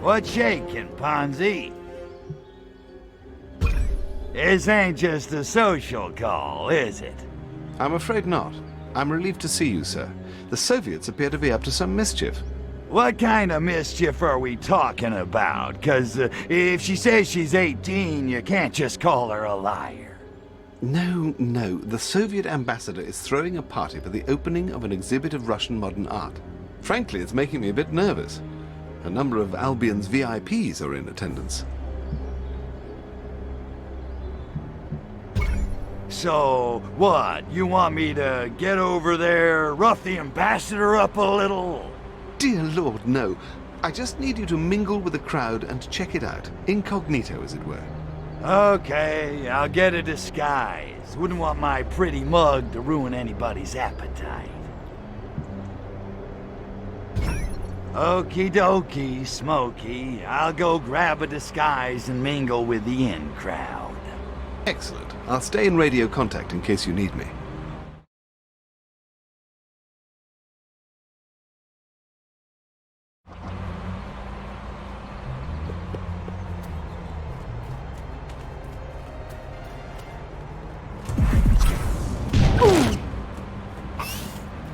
What's shaking, Ponzi? This ain't just a social call, is it? I'm afraid not. I'm relieved to see you, sir. The Soviets appear to be up to some mischief. What kind of mischief are we talking about? 'Cause if she says she's 18, you can't just call her a liar. No. The Soviet ambassador is throwing a party for the opening of an exhibit of Russian modern art. Frankly, it's making me a bit nervous. A number of Albion's VIPs are in attendance. So, what? You want me to get over there, rough the ambassador up a little? Dear Lord, no. I just need you to mingle with the crowd and check it out. Incognito, as it were. Okay, I'll get a disguise. Wouldn't want my pretty mug to ruin anybody's appetite. Okie dokie, Smokey. I'll go grab a disguise and mingle with the in crowd. Excellent. I'll stay in radio contact in case you need me.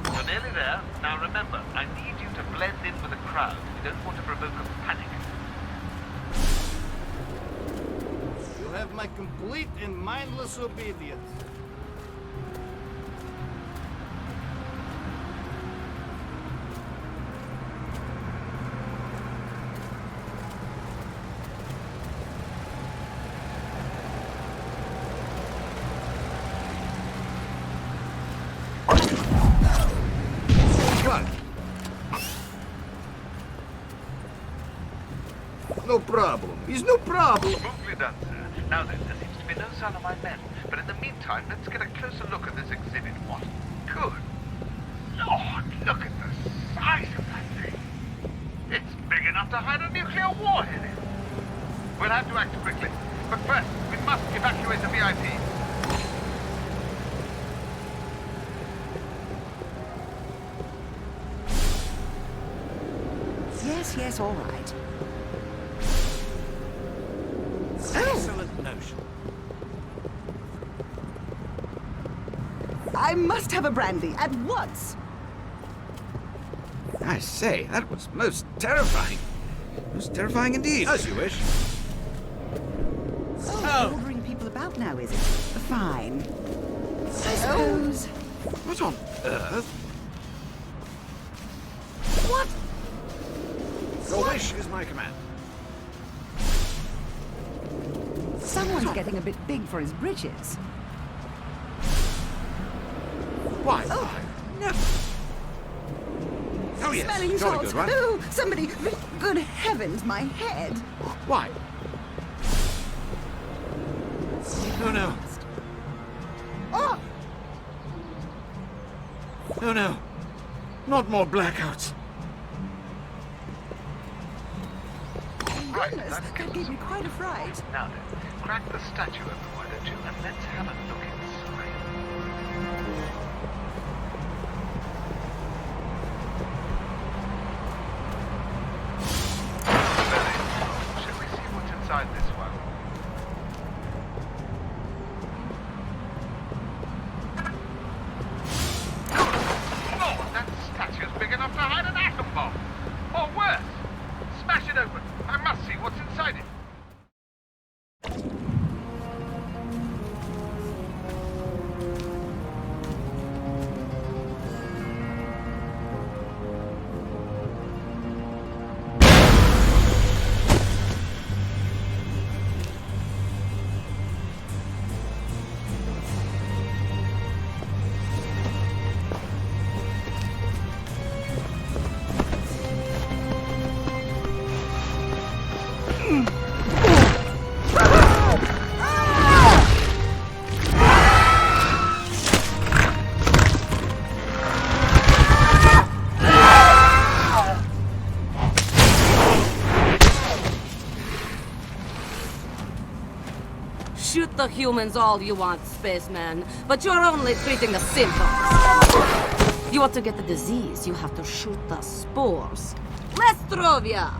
You're nearly there. Now remember, I need you to blend in with the crowd. We don't want to provoke a panic. You have my complete and mindless obedience. What? No problem. It's no problem. Smoothly done, sir. Now then, there seems to be no sign of my men. But in the meantime, let's get a closer look at this exhibit. What? Good Lord, look at the size of that thing. It's big enough to hide a nuclear warhead in. We'll have to act quickly. But first, we must evacuate the VIP. Yes, all right. Excellent notion. I must have a brandy at once. I say, that was most terrifying. Most terrifying indeed. As you wish. Oh, ordering people about now, is it? Fine. I suppose. What on earth? What? Your wish is my command. Someone's getting a bit big for his britches. Why? Oh, No. Oh, yes. smelling Jolly salts. good, right? Oh, somebody. Good heavens, my head. Why? Oh, no. Oh, Oh, no. Not more blackouts. Right, goodness, that's that gave me quite a fright. Now then, crack the statue open, why don't you? And let's have a look inside. Very cool. Shall we see what's inside this one? Oh, that statue's big enough to hide an atom bomb. Or worse. Smash it open. I must see what's inside it. Shoot the humans all you want, spaceman, but you're only treating the symptoms. You want to get the disease, you have to shoot the spores. Lestrovia!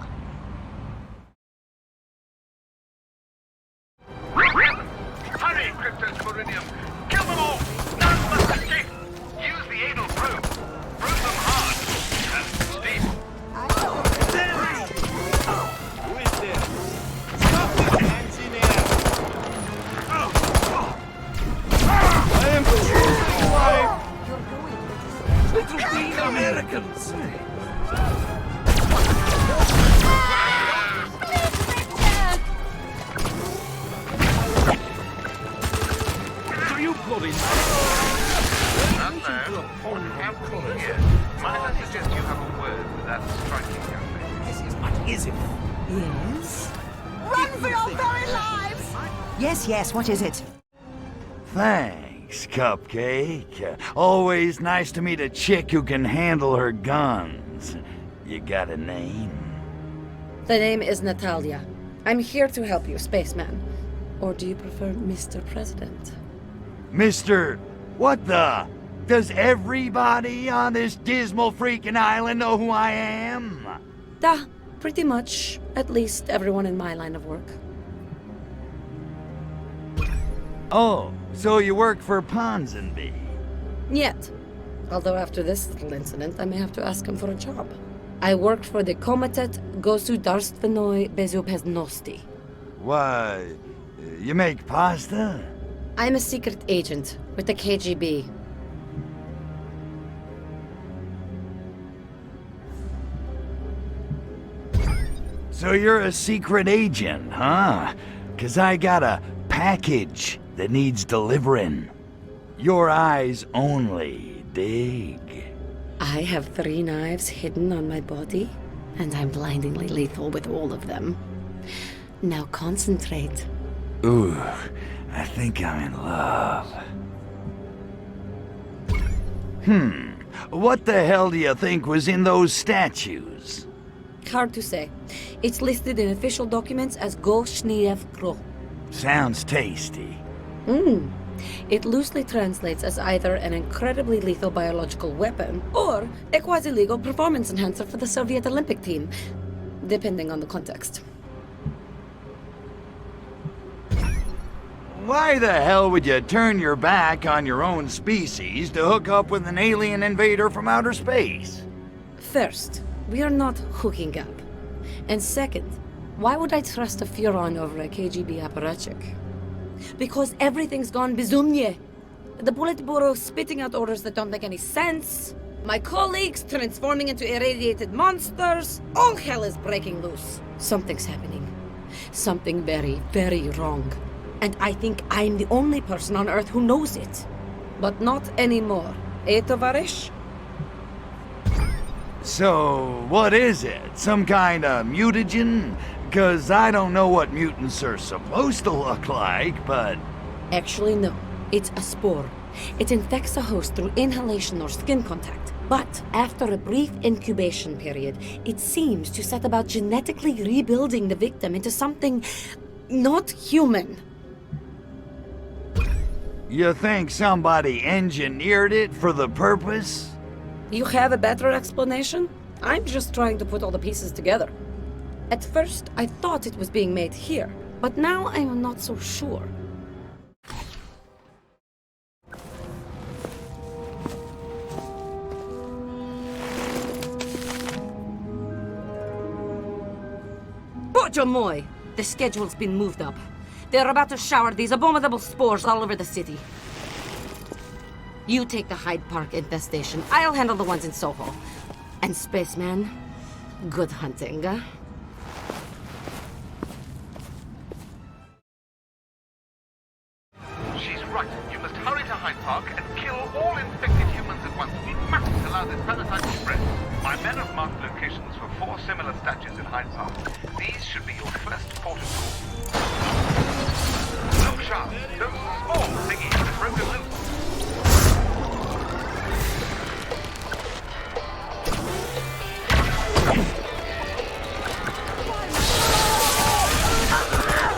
is it? Yes? Run for your very lives! Yes, yes, what is it? Thanks, Cupcake. Always nice to meet a chick who can handle her guns. You got a name? The name is Natalia. I'm here to help you, spaceman. Or do you prefer Mr. President? Mr. What the? Does everybody on this dismal freaking island know who I am? Pretty much. At least everyone in my line of work. Oh, so you work for Ponsonby? Yet. Although after this little incident, I may have to ask him for a job. I worked for the Komitet Gosudarstvenoi Bezopeznosti. Why, you make pasta? I'm a secret agent with the KGB. So you're a secret agent, huh? 'Cause I got a package that needs delivering. Your eyes only, dig? I have 3 knives hidden on my body, and I'm blindingly lethal with all of them. Now concentrate. Ooh, I think I'm in love. What the hell do you think was in those statues? Hard to say. It's listed in official documents as Goshniev Kro. Sounds tasty. It loosely translates as either an incredibly lethal biological weapon or a quasi-legal performance enhancer for the Soviet Olympic team, depending on the context. Why the hell would you turn your back on your own species to hook up with an alien invader from outer space? First, we are not hooking up. And second, why would I trust a Furon over a KGB apparatchik? Because everything's gone bizumnie. The Politburo spitting out orders that don't make any sense. My colleagues transforming into irradiated monsters. All hell is breaking loose. Something's happening. Something very, very wrong. And I think I'm the only person on Earth who knows it. But not anymore. Eh, tovarish? So, what is it? Some kind of mutagen? 'Cause I don't know what mutants are supposed to look like, but... Actually, no. It's a spore. It infects a host through inhalation or skin contact. But after a brief incubation period, it seems to set about genetically rebuilding the victim into something not human. You think somebody engineered it for the purpose? You have a better explanation? I'm just trying to put all the pieces together. At first, I thought it was being made here, but now I'm not so sure. Bojo moi! The schedule's been moved up. They're about to shower these abominable spores all over the city. You take the Hyde Park infestation. I'll handle the ones in Soho. And spaceman, good hunting. She's right. You must hurry to Hyde Park and kill all infected humans at once. We mustn't allow this parasite to spread. My men have marked locations for 4 similar statues in Hyde Park. These should be your first port of call. Look sharp. Those small thingies have broken loose.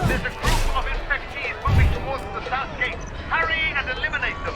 There's a group of infectees moving towards the south gate. Hurry and eliminate them.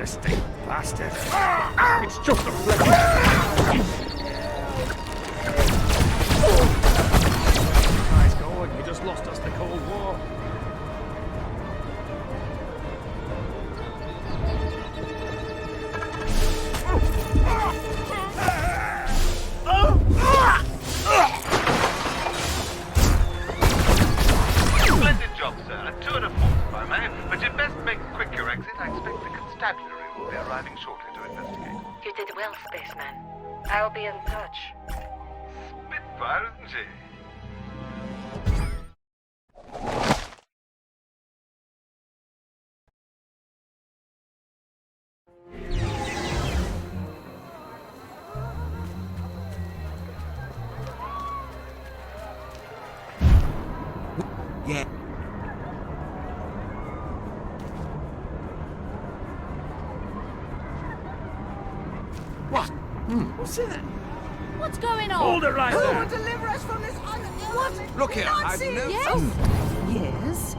Disgusting bastard. It's just a flesh. Nice going. You just lost us the Cold War. Splendid job, sir. A tour de force, if I may. But you'd best make quick your exit. I expect the constabulary will be arriving shortly to investigate. You did well, spaceman. I'll be in touch. Spitfire, isn't she? Yeah. What? What's that? What's going on? Hold it right Who there. will deliver us from this what? Look here, I've no... Yes. Yes?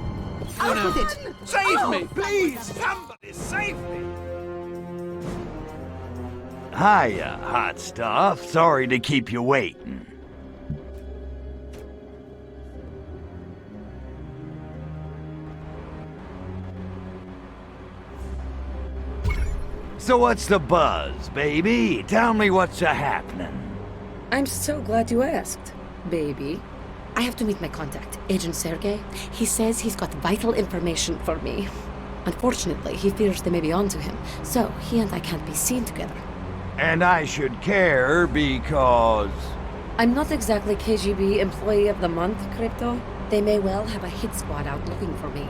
Out Out with it! Save me, please! Somebody save me! Hiya, hot stuff. Sorry to keep you waiting. So what's the buzz, baby? Tell me what's a-happening. I'm so glad you asked, baby. I have to meet my contact, Agent Sergei. He says he's got vital information for me. Unfortunately, he fears they may be onto him, so he and I can't be seen together. And I should care because... I'm not exactly KGB Employee of the Month, Crypto. They may well have a hit squad out looking for me.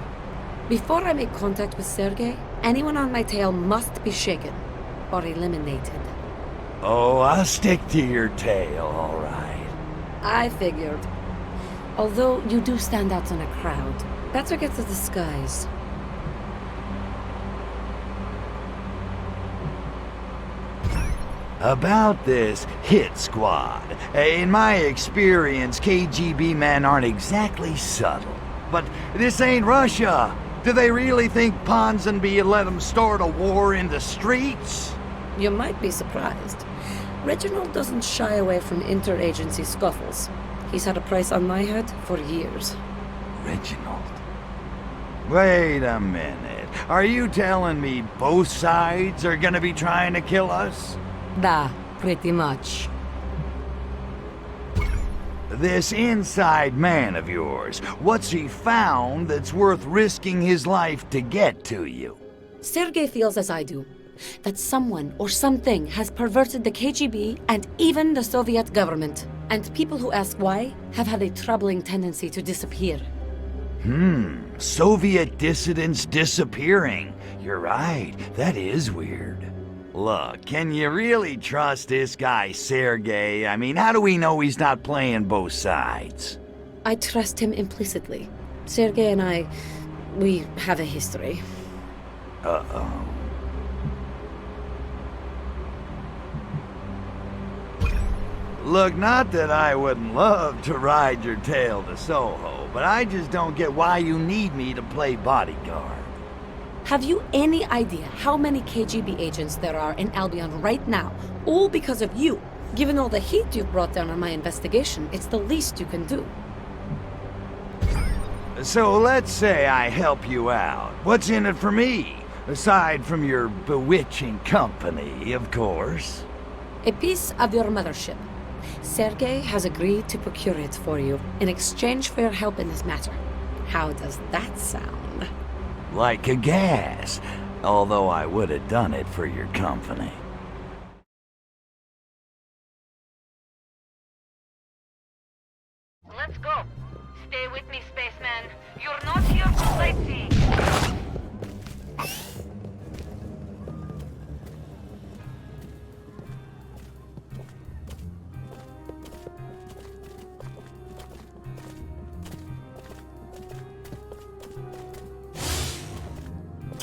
Before I make contact with Sergei, anyone on my tail must be shaken or eliminated. Oh, I'll stick to your tail, all right. I figured. Although you do stand out in a crowd, better get to the skies. About this hit squad. In my experience, KGB men aren't exactly subtle. But this ain't Russia. Do they really think Ponsonby let them start a war in the streets? You might be surprised. Reginald doesn't shy away from interagency scuffles. He's had a price on my head for years. Reginald? Wait a minute. Are you telling me both sides are gonna be trying to kill us? Da, pretty much. This inside man of yours, what's he found that's worth risking his life to get to you? Sergei feels as I do, that someone or something has perverted the KGB and even the Soviet government. And people who ask why have had a troubling tendency to disappear. Soviet dissidents disappearing. You're right, that is weird. Look, can you really trust this guy, Sergei? I mean, how do we know he's not playing both sides? I trust him implicitly. Sergei and we have a history. Uh-oh. Look, not that I wouldn't love to ride your tail to Soho, but I just don't get why you need me to play bodyguard. Have you any idea how many KGB agents there are in Albion right now? All because of you. Given all the heat you've brought down on my investigation, it's the least you can do. So let's say I help you out. What's in it for me? Aside from your bewitching company, of course. A piece of your mothership. Sergei has agreed to procure it for you in exchange for your help in this matter. How does that sound? Like a gas. Although I would have done it for your company. Let's go. Stay with me, spaceman. You're not here for sightseeing.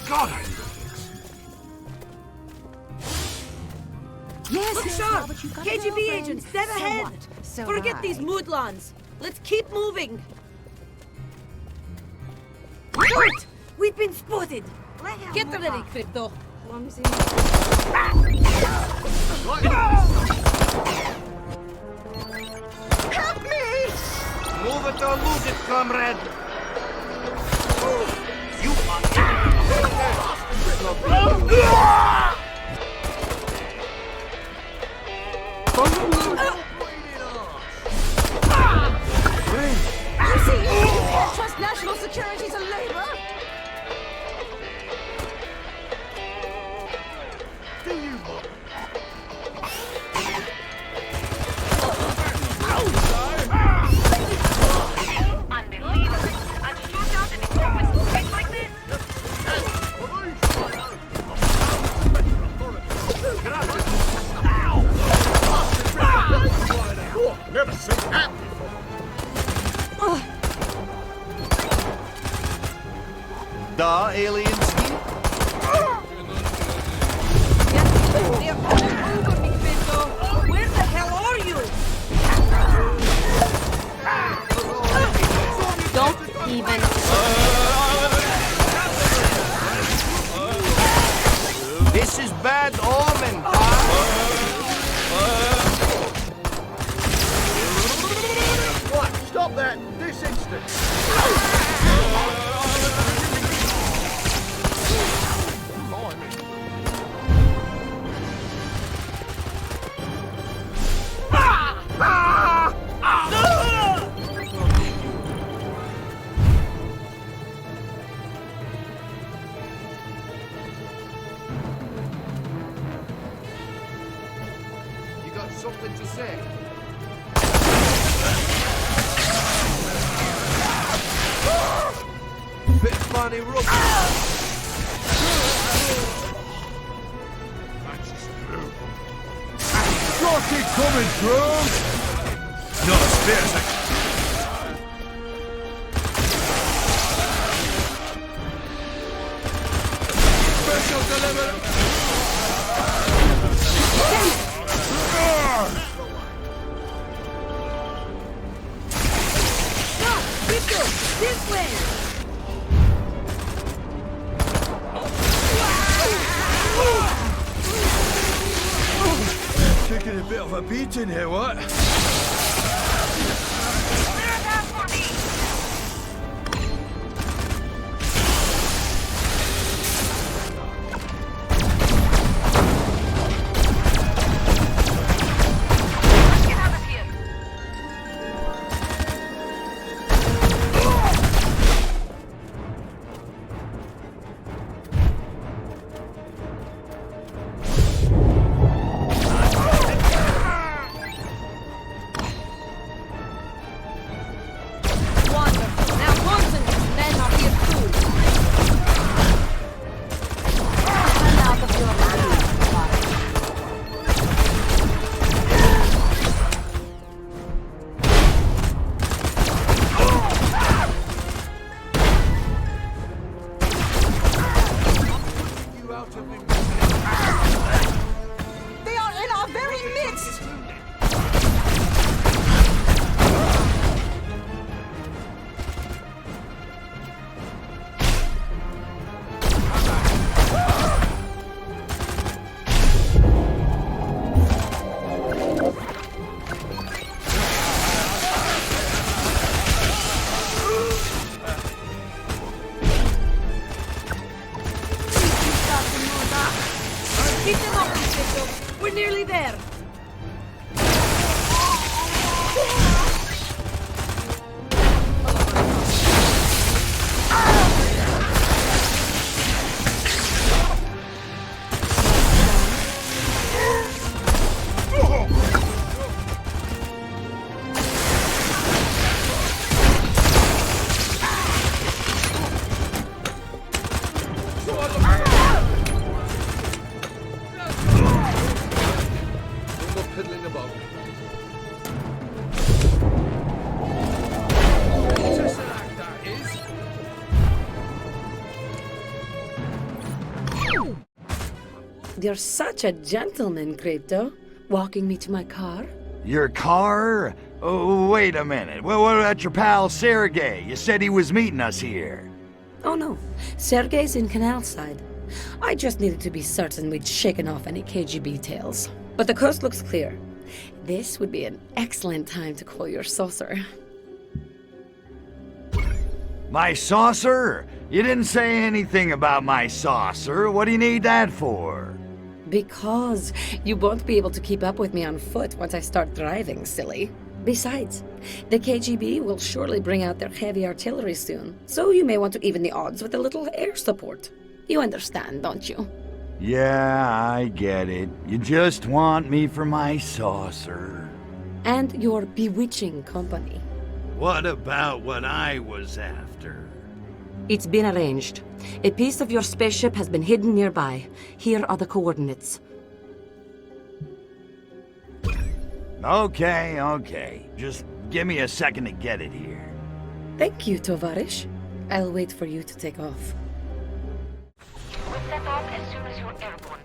God, I need a fix. Yes, Look yes, sharp! but you've got KGB girlfriend. agents, dead So ahead! what? So Forget I. these moodlons. Let's keep moving. Wait! We've been spotted. Get ready, Crypto. Let me see. Help me! Move it or lose it, comrade. You You see, you can't trust national security to labor. never seen that before. Da alienski? They're coming over me, Pinto. Where the hell are you? Don't even. This is bad omen, What? Stop that! This instant! You got something to say? Bit funny rub. Shot it coming through! No, spare Special delivery. Pinto, this way! Taking a bit of a beating here, what? Wonderful. Now Bunsen men are here too. And now the Furons. You out of it. They are in our very midst! Keep them up, Pinto. We're nearly there. Piddling above. You're such a gentleman, Crypto. Walking me to my car. Your car? Oh, wait a minute. Well, what about your pal Sergey? You said he was meeting us here. Oh no, Sergey's in Canal Side. I just needed to be certain we'd shaken off any KGB tales. But the coast looks clear. This would be an excellent time to call your saucer. My saucer? You didn't say anything about my saucer. What do you need that for? Because you won't be able to keep up with me on foot once I start driving, silly. Besides, the KGB will surely bring out their heavy artillery soon, so you may want to even the odds with a little air support. You understand, don't you? Yeah, I get it. You just want me for my saucer. And your bewitching company. What about what I was after? It's been arranged. A piece of your spaceship has been hidden nearby. Here are the coordinates. Okay. Just give me a second to get it here. Thank you, Tovarish. I'll wait for you to take off. We'll set off as soon as you're airborne.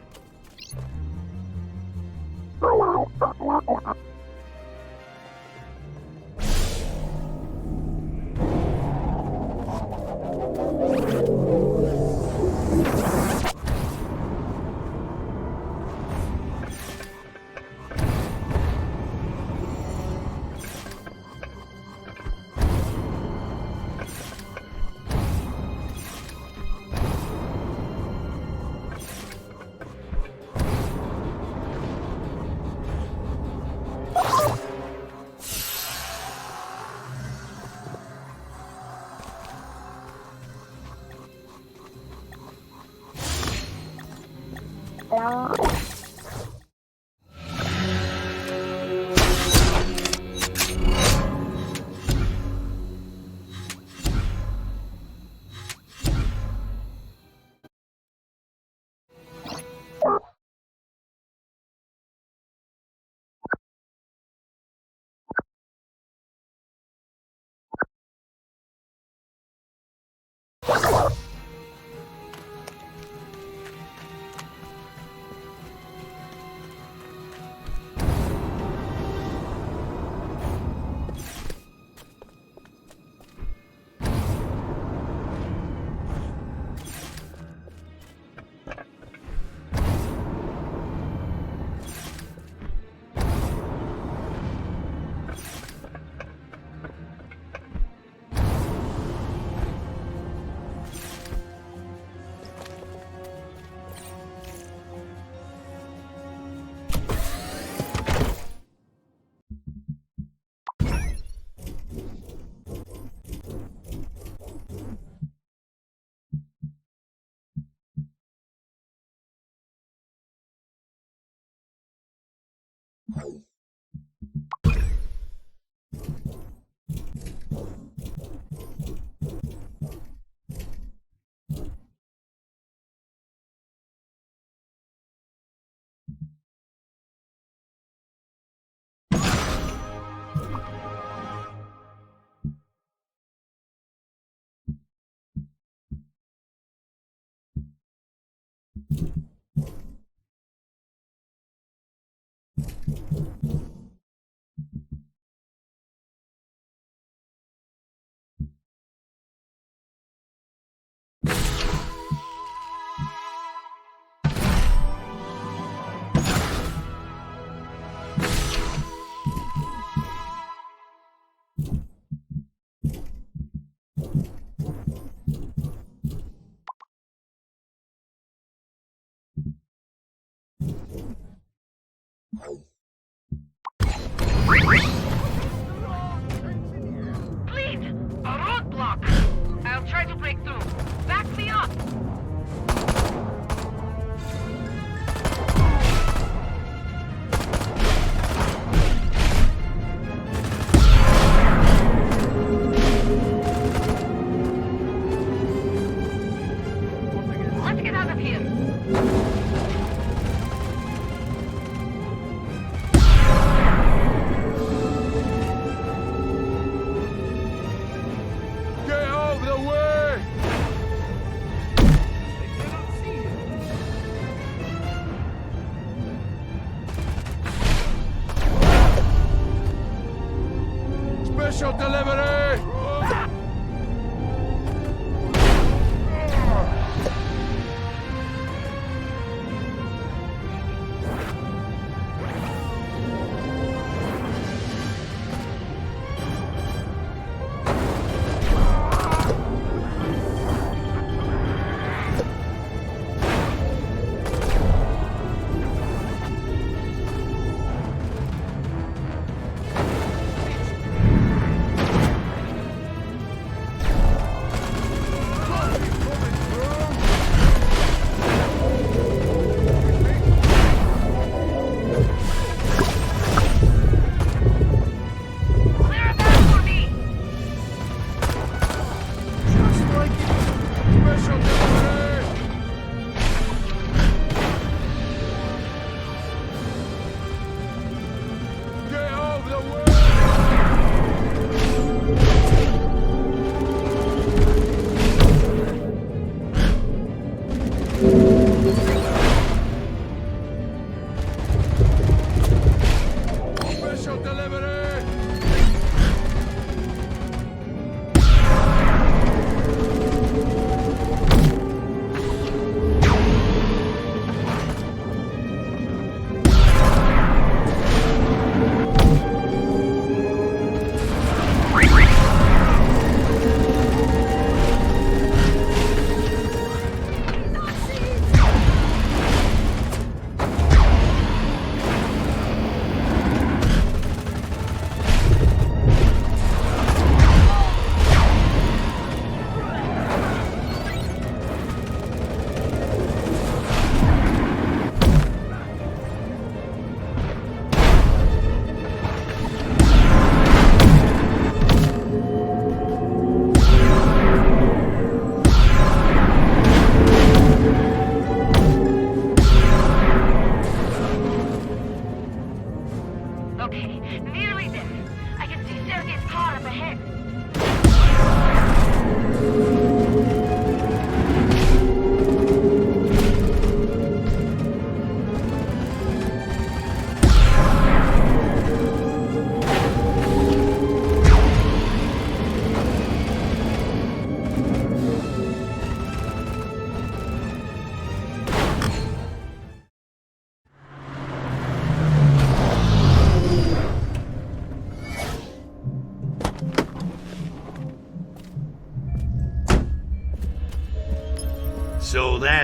Please, a roadblock. I'll try to break through. Back me up. Let's get out of here. Special delivery!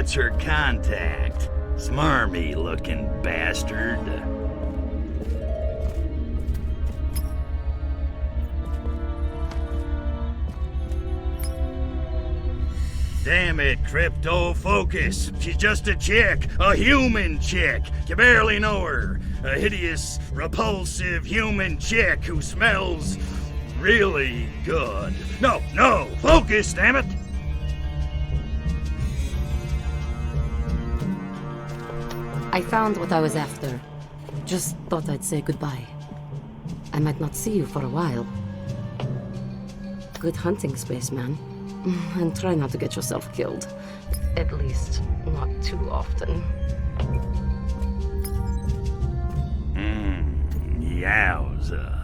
That's her contact. Smarmy looking bastard. Damn it, Crypto, focus. She's just a chick, a human chick. You barely know her. A hideous, repulsive human chick who smells really good. No, focus, damn it! I found what I was after. Just thought I'd say goodbye. I might not see you for a while. Good hunting, spaceman. And try not to get yourself killed. At least, not too often. Yowza.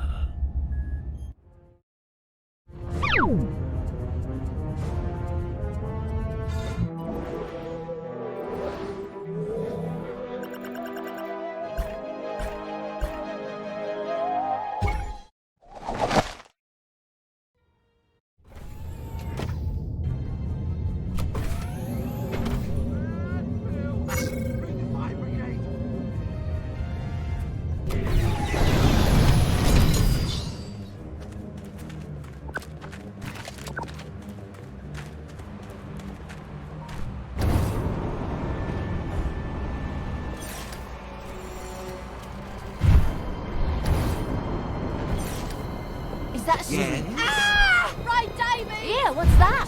Is that a Yeah. Ah! Right, Davey! Yeah, what's that?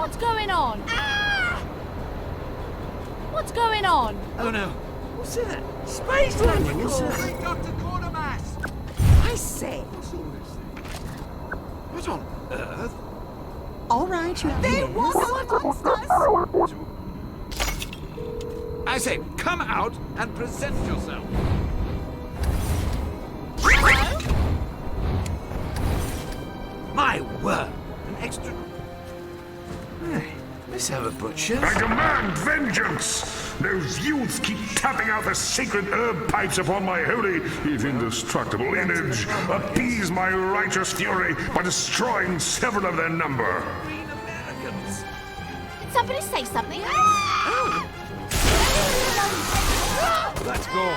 What's going on? Ah! What's going on? Oh no. What's that? Space landing, what's that? Dr. Quartermass! I say. What on earth? All right, you they walk amongst us. I say, come out and present yourself. My word, an extra... Hey, let's have a butcher. I demand vengeance! Those youths keep tapping out the sacred herb pipes upon my holy, if indestructible image. Appease my righteous fury by destroying several of their number. Green Americans. Did somebody say something? Ah! Let's go.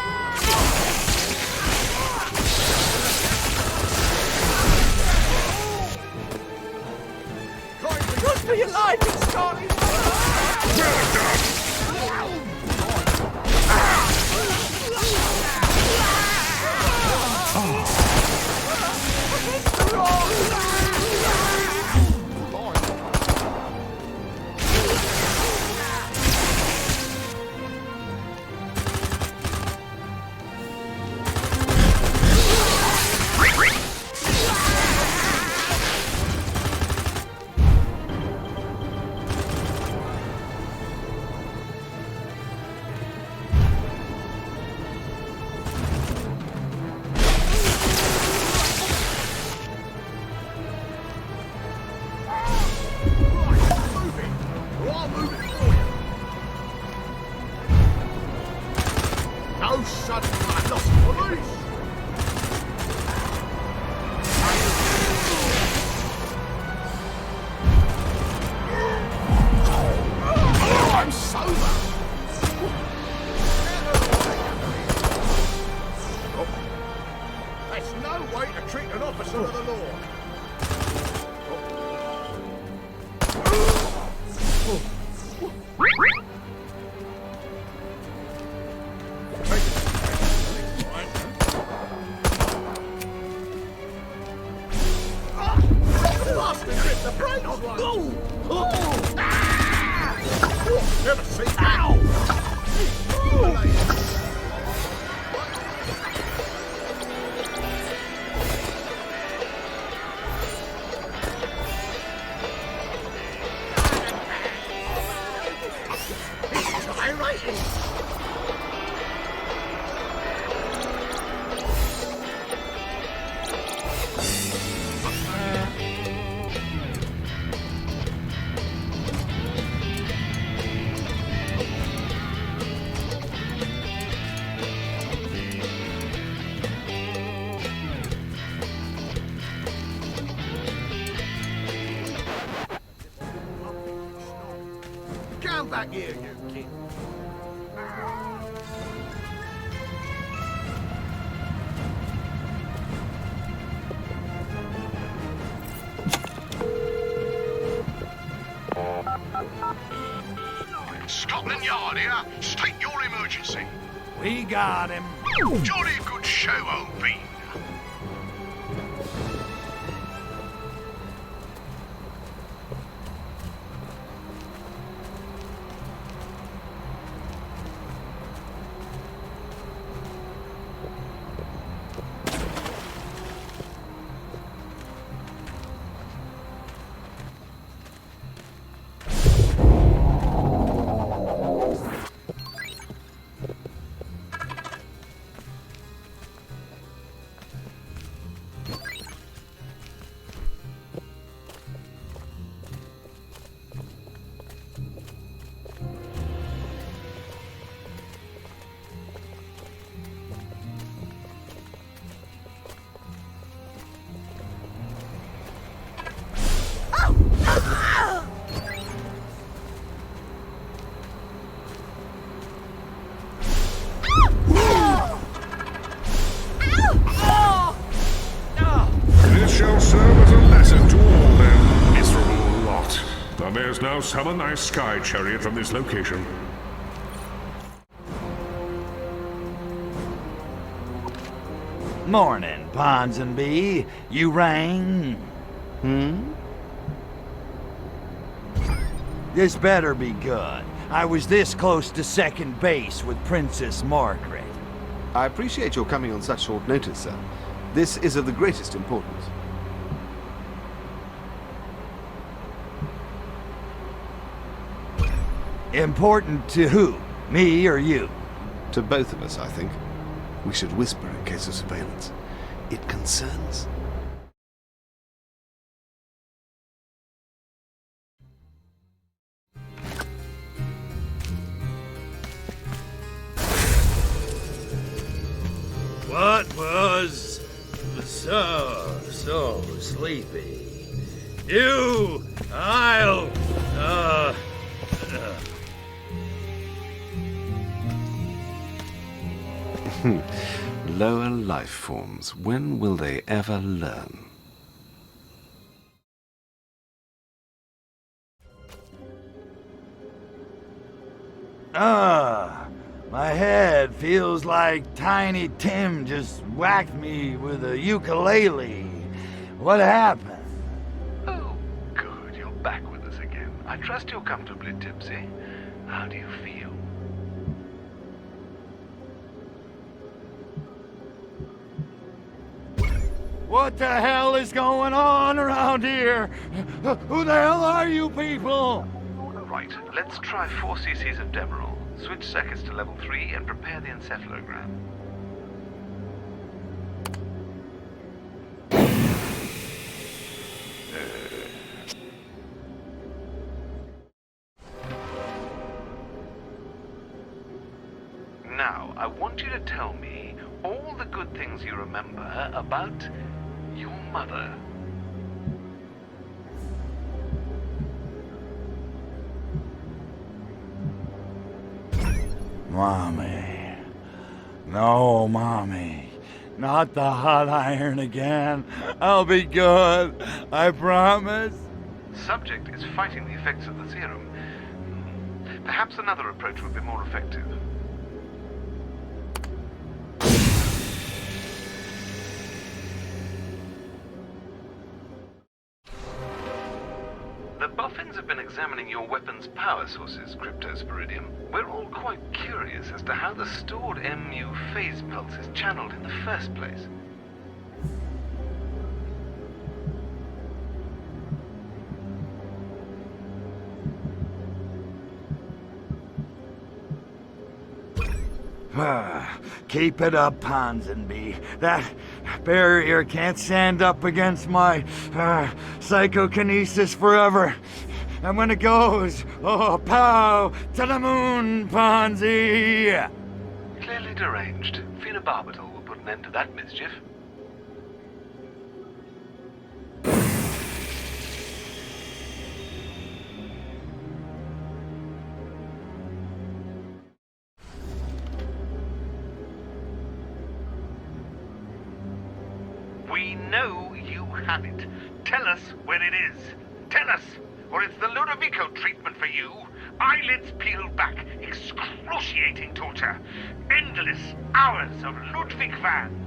Run for your life, it's Charlie! Well done! No sudden loss, police! I'm sober! That's no way to treat an officer of the law. The brain of one! Never seen that! Come back here, you kid. We got him. Jolly good show, old bean. There's now summon thy sky chariot from this location. Morning, Ponsonby. You rang? This better be good. I was this close to second base with Princess Margaret. I appreciate your coming on such short notice, sir. This is of the greatest importance. Important to who? Me or you? To both of us, I think. We should whisper in case of surveillance. It concerns... What was so sleepy? Lower life forms. When will they ever learn? My head feels like Tiny Tim just whacked me with a ukulele. What happened? Oh, good. You're back with us again. I trust you're comfortably tipsy. How do you feel? What the hell is going on around here? Who the hell are you people? Right, let's try 4 cc's of Demerol. Switch circuits to level 3 and prepare the encephalogram. Now, I want you to tell me all the good things you remember about your mother. Mommy. No, Mommy. Not the hot iron again. I'll be good. I promise. Subject is fighting the effects of the serum. Perhaps another approach would be more effective. The Boffins have been examining your weapon's power sources, Cryptosporidium. We're all quite curious as to how the stored MU phase pulse is channeled in the first place. Keep it up, Ponsonby. That barrier can't stand up against my psychokinesis forever. And when it goes, oh, pow, to the moon, Ponzi! Clearly deranged. Phenobarbital will put an end to that mischief. We know you have it. Tell us where it is. Tell us, or it's the Ludovico treatment for you. eyelids peeled back, excruciating torture, endless hours of Ludwig van.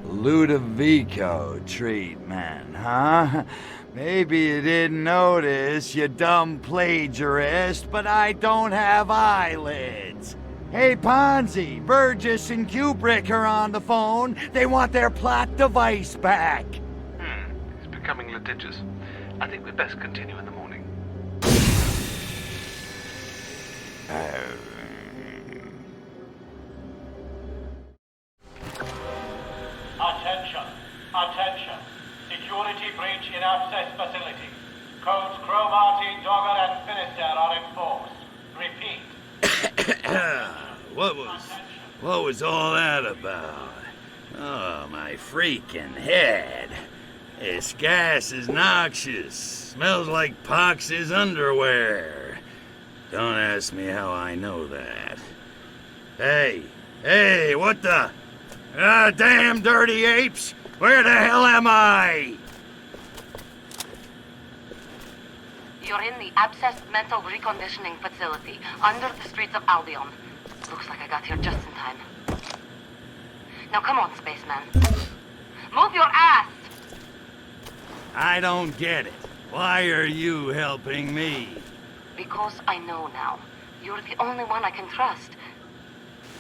Ludovico treatment, huh? Maybe you didn't notice, you dumb plagiarist, but I don't have eyelids. Hey, Ponzi, Burgess and Kubrick are on the phone. They want their plot device back. It's becoming litigious. I think we'd best continue in the morning. Attention! Attention! Security breach in access facility. Codes Cromarty, Dogger, and Finisterre are enforced. Repeat. What was all that about? Oh, my freaking head. This gas is noxious. Smells like Pox's underwear. Don't ask me how I know that. Hey, what the? Damn dirty apes! Where the hell am I? You're in the Abscess Mental Reconditioning Facility, under the streets of Albion. Looks like I got here just in time. Now come on, spaceman. Move your ass! I don't get it. Why are you helping me? Because I know now. You're the only one I can trust.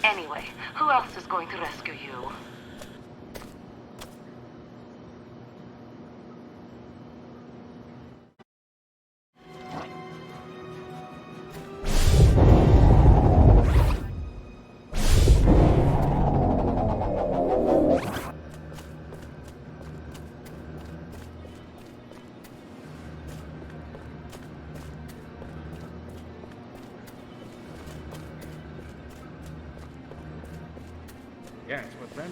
Anyway, who else is going to rescue you? Yes, but then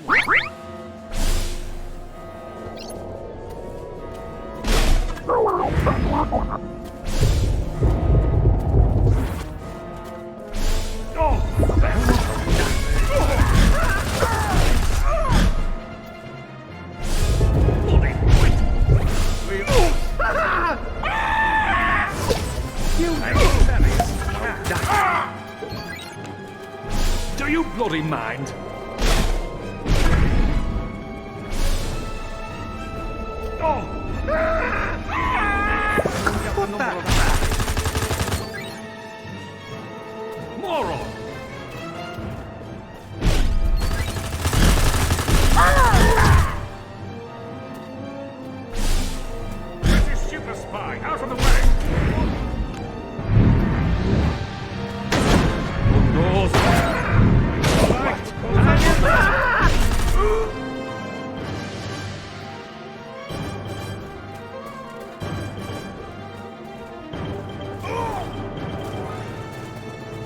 do you bloody mind? What the? Moron! Where's this super spy? Out of the way! Doors!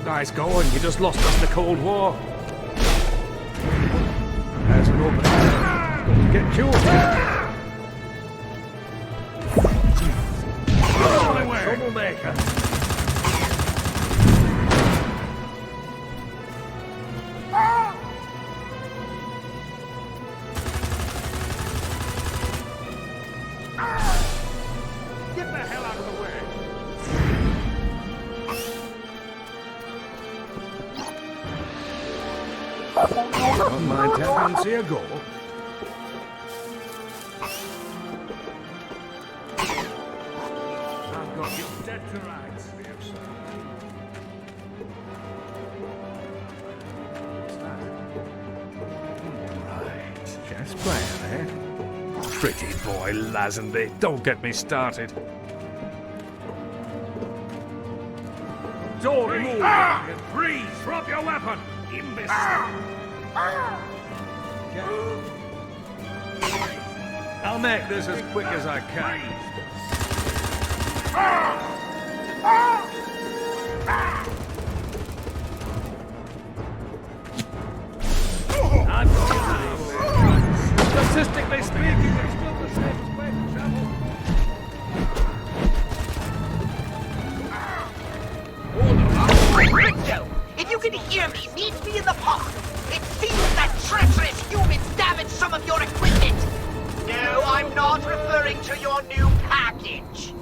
Nice going, you just lost us the Cold War. There's an opening. Get killed. Troublemaker. Get the hell out of the way. Don't mind tapping, see a goal. I've got you dead to rights, dear son. Right, chess player, eh? Pretty boy, Lazenby. Don't get me started. Don't move! Freeze! Drop your weapon! Imbecile! I'll make this as quick as I can. I'm statistically speaking, it's still the safest way to travel. Rico, if you can hear me, meet me in the park. It seems that treacherous humans damaged some of your equipment. No, I'm not referring to your new package.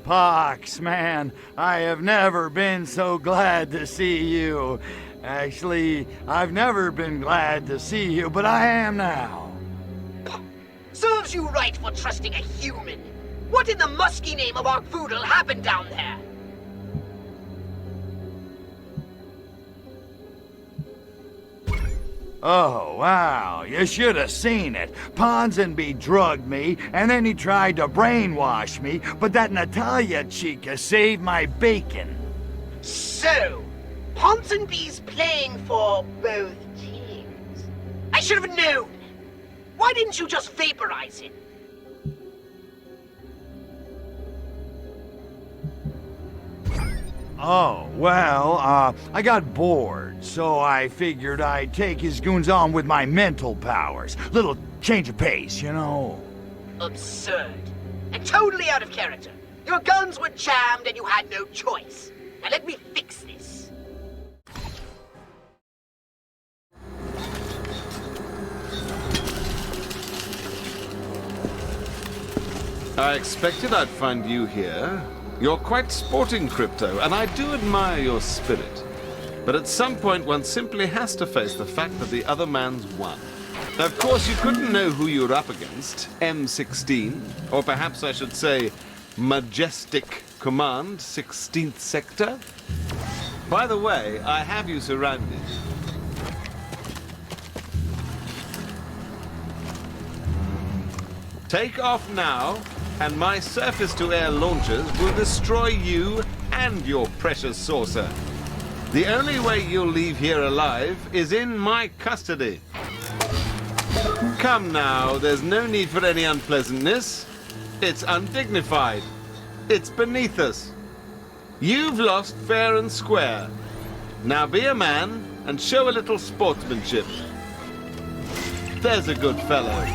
Pox, man, I have never been so glad to see you. Actually, I've never been glad to see you, but I am now. Serves you right for trusting a human. What in the musky name of our voodoo happened down there? Oh, wow, you should have seen it. Ponsonby drugged me, and then he tried to brainwash me, but that Natalia chica saved my bacon. So, Ponsonby's playing for both teams. I should have known. Why didn't you just vaporize him? Oh, well, I got bored, so I figured I'd take his goons on with my mental powers. Little change of pace, you know? Absurd. And totally out of character. Your guns were jammed and you had no choice. Now let me fix this. I expected I'd find you here. You're quite sporting, Crypto, and I do admire your spirit. But at some point, one simply has to face the fact that the other man's won. Of course, you couldn't know who you were up against. M16, or perhaps I should say, Majestic Command, 16th Sector. By the way, I have you surrounded. Take off now, and my surface-to-air launchers will destroy you and your precious saucer. The only way you'll leave here alive is in my custody. Come now, there's no need for any unpleasantness. It's undignified. It's beneath us. You've lost fair and square. Now be a man and show a little sportsmanship. There's a good fellow.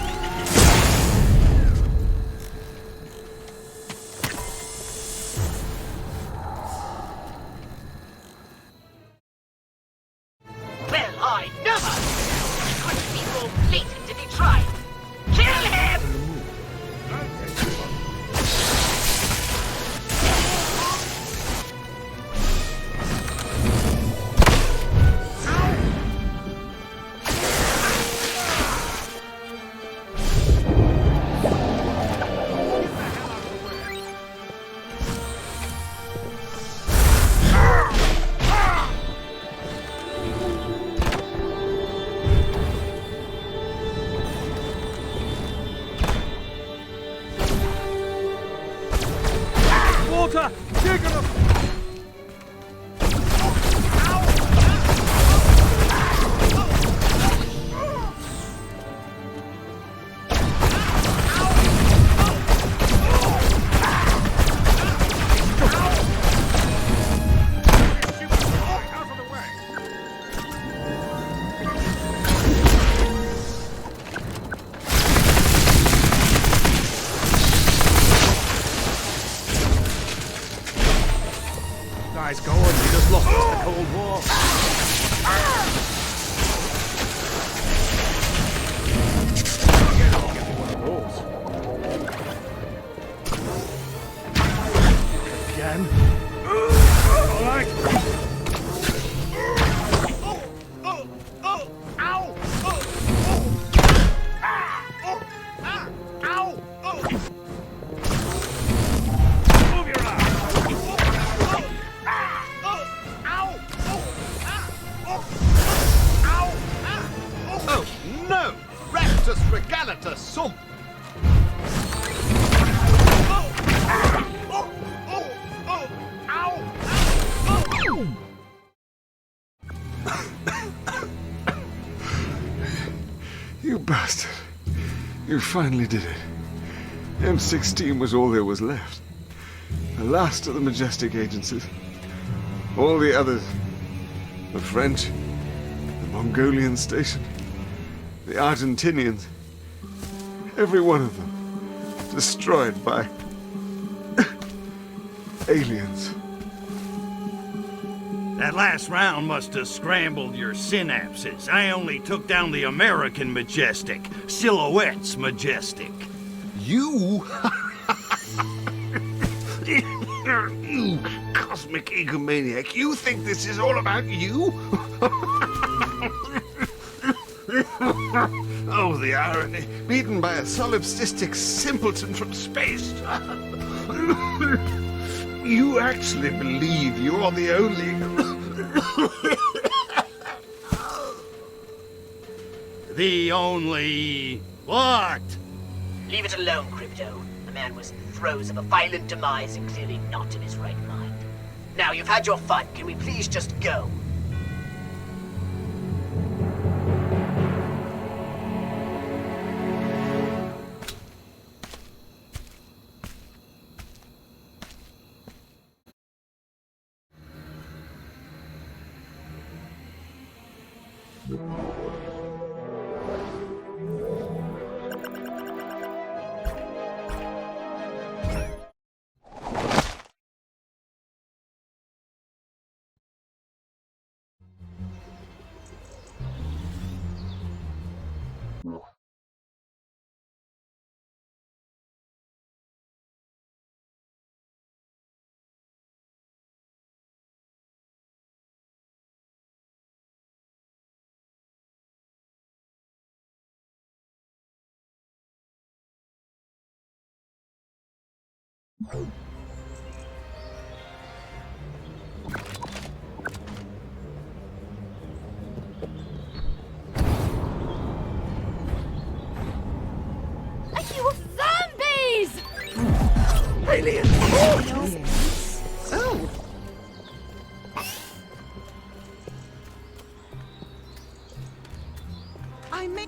Nice going, you just lost us the Cold War. Again? All right. Sum. You bastard. You finally did it. M16 was all there was left. The last of the Majestic agencies. All the others. The French, the Mongolian station, the Argentinians, every one of them destroyed by aliens. That last round must have scrambled your synapses. I only took down the American Majestic. Silhouette's Majestic. You? You cosmic egomaniac. You think this is all about you? Oh, the irony. Beaten by a solipsistic simpleton from space. You actually believe you're the only... The only... what? Leave it alone, Crypto. The man was in the throes of a violent demise and clearly not in his right mind. Now, you've had your fun. Can we please just go? You zombies! Aliens! Oh! I may...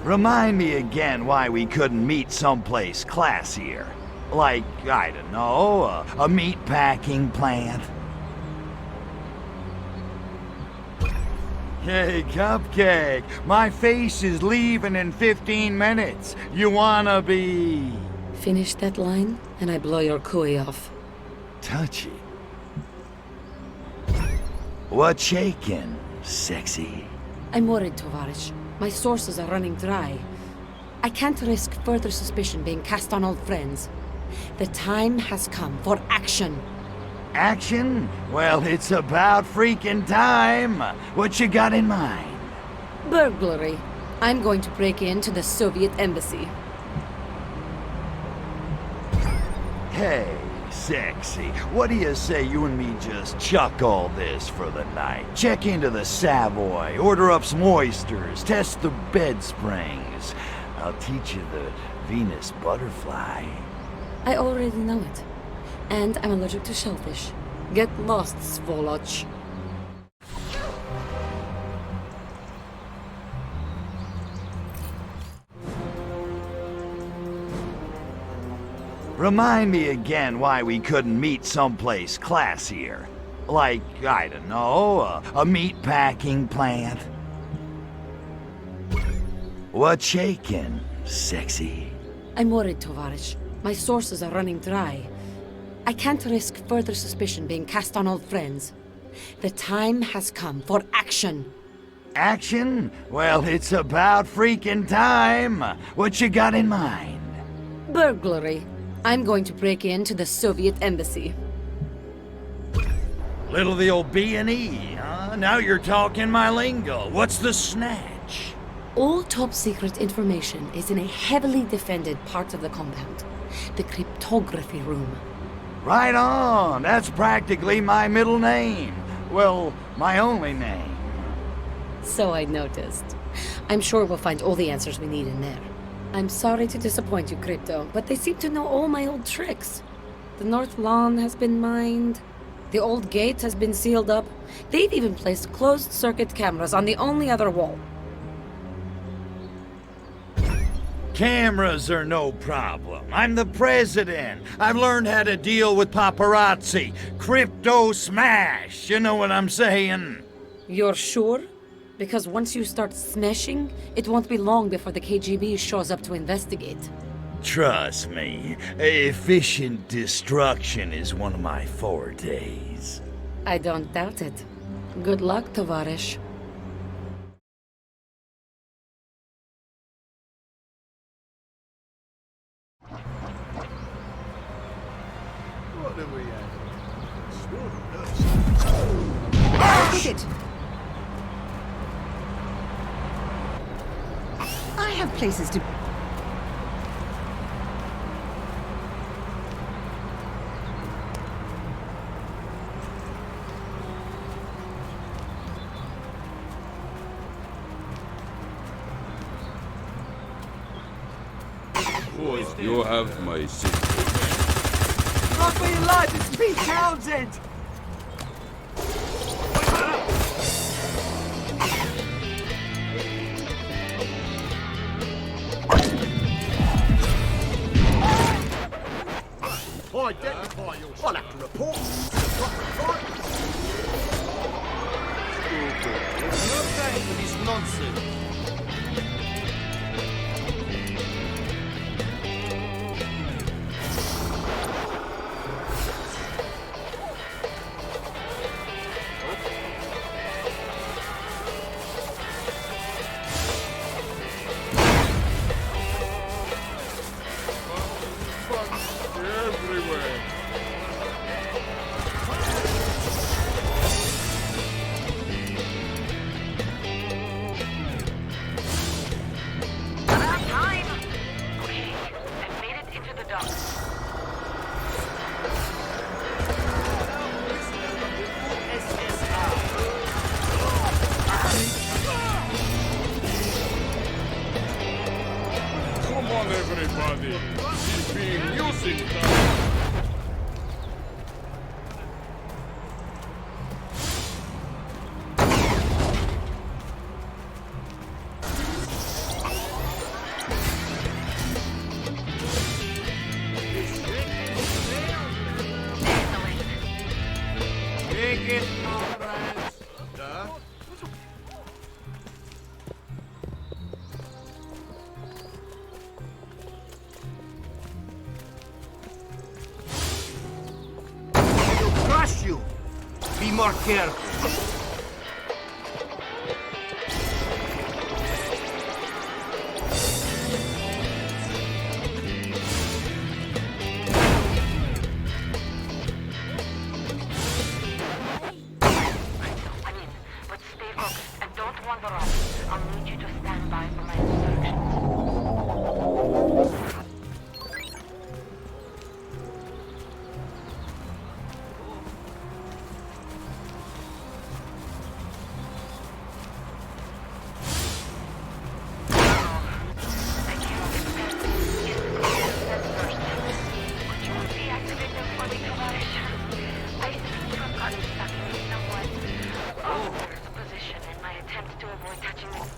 Remind me again why we couldn't meet someplace classier. Like, I don't know, a meat-packing plant. Hey, Cupcake, my face is leaving in 15 minutes. You wanna be... Finish that line, and I blow your cooey off. touchy? What's shaking, sexy? I'm worried, Tovarish. My sources are running dry. I can't risk further suspicion being cast on old friends. The time has come for action. Action? Well, it's about freaking time. What you got in mind? Burglary. I'm going to break into the Soviet embassy. Hey, sexy. What do you say you and me just chuck all this for the night? Check into the Savoy, order up some oysters, test the bed springs. I'll teach you the Venus butterfly. I already know it. And I'm allergic to shellfish. Get lost, Svoloch. Remind me again why we couldn't meet someplace classier. Like, I don't know, a meat-packing plant. What's shaking, sexy? I'm worried, Tovarish. My sources are running dry. I can't risk further suspicion being cast on old friends. The time has come for action. Action? Well, it's about freaking time. What you got in mind? Burglary. I'm going to break into the Soviet embassy. Little the old B&E, huh? Now you're talking my lingo. What's the snatch? All top-secret information is in a heavily defended part of the compound. The cryptography room. Right on. That's practically my middle name. Well, my only name. So I noticed. I'm sure we'll find all the answers we need in there. I'm sorry to disappoint you, Crypto, but they seem to know all my old tricks. The north lawn has been mined. The old gate has been sealed up. They've even placed closed-circuit cameras on the only other wall. Cameras are no problem. I'm the president. I've learned how to deal with paparazzi. Crypto smash. You know what I'm saying? You're sure? Because once you start smashing, it won't be long before the KGB shows up to investigate. Trust me, efficient destruction is one of my fortes. I don't doubt it. Good luck, Tovarish. What do we have? Look it. I have places to... You have my sister. Not for your life, it's Pete Townsend! Identify yourself. I'll have to report. There's no time for this nonsense. Everybody, he's being music Take it, comrades. Duh. Crush you! Be more careful. I'm in, but stay focused and don't wander off. I'll need you to stand by for my instructions.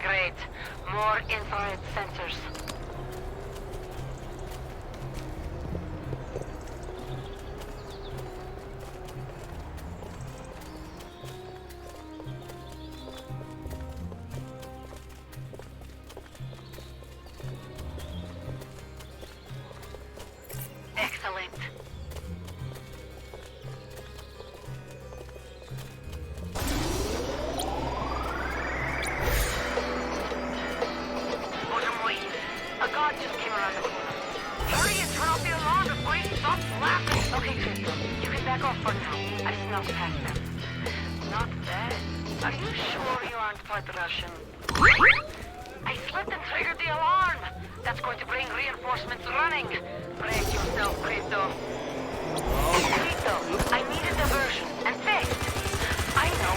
Great. More infrared sensors. Excellent. A guard just came around the corner. Hurry and turn off the alarm before he stops laughing. Okay, Crypto, you can back off for now. I snuck past them. Not bad. Are you sure you aren't part Russian? I slipped and triggered the alarm. That's going to bring reinforcements running. Brace yourself, Crypto. Crypto, I need a diversion, and fast. I know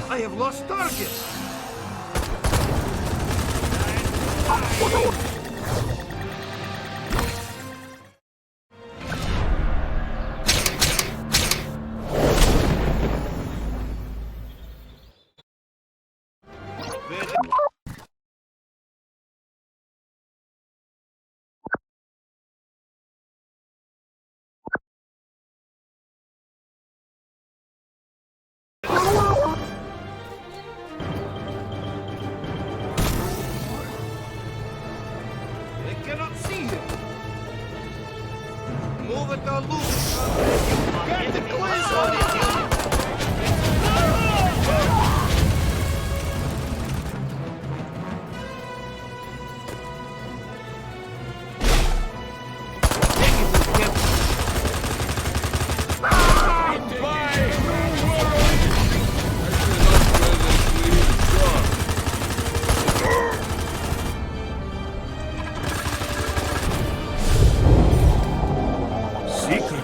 I have lost target!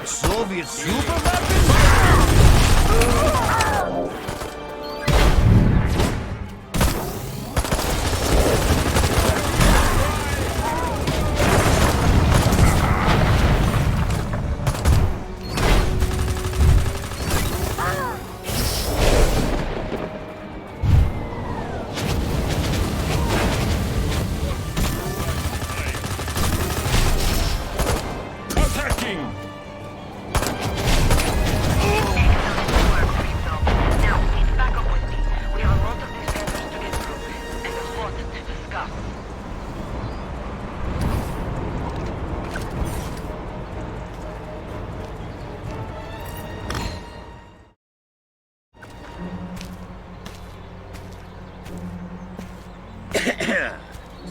Soviet super weapons?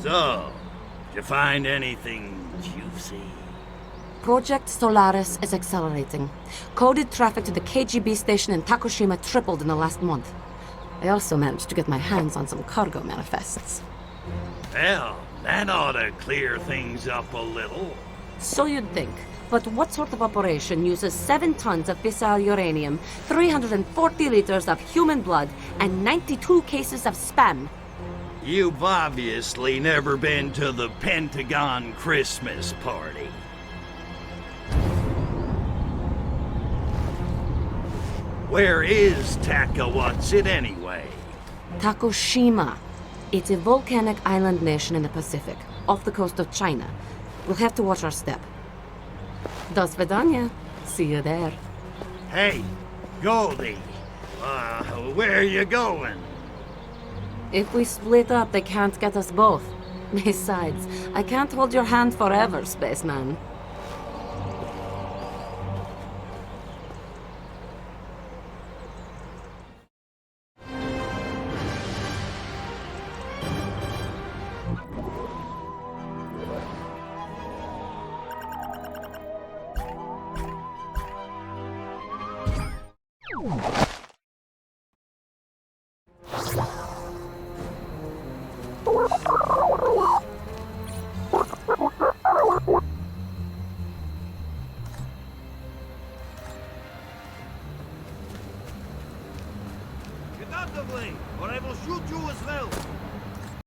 So, did you find anything juicy? Project Solaris is accelerating. Coded traffic to the KGB station in Takushima tripled in the last month. I also managed to get my hands on some cargo manifests. Well, that ought to clear things up a little. So you'd think. But what sort of operation uses 7 tons of fissile uranium, 340 liters of human blood, and 92 cases of spam? You've obviously never been to the Pentagon Christmas party. Where is Takawatsit anyway? Takushima. It's a volcanic island nation in the Pacific, off the coast of China. We'll have to watch our step. Do svidaniya. See you there. Hey, Goldie. Where are you going? If we split up, they can't get us both. Besides, I can't hold your hand forever, spaceman. effectively, or I will shoot you as well.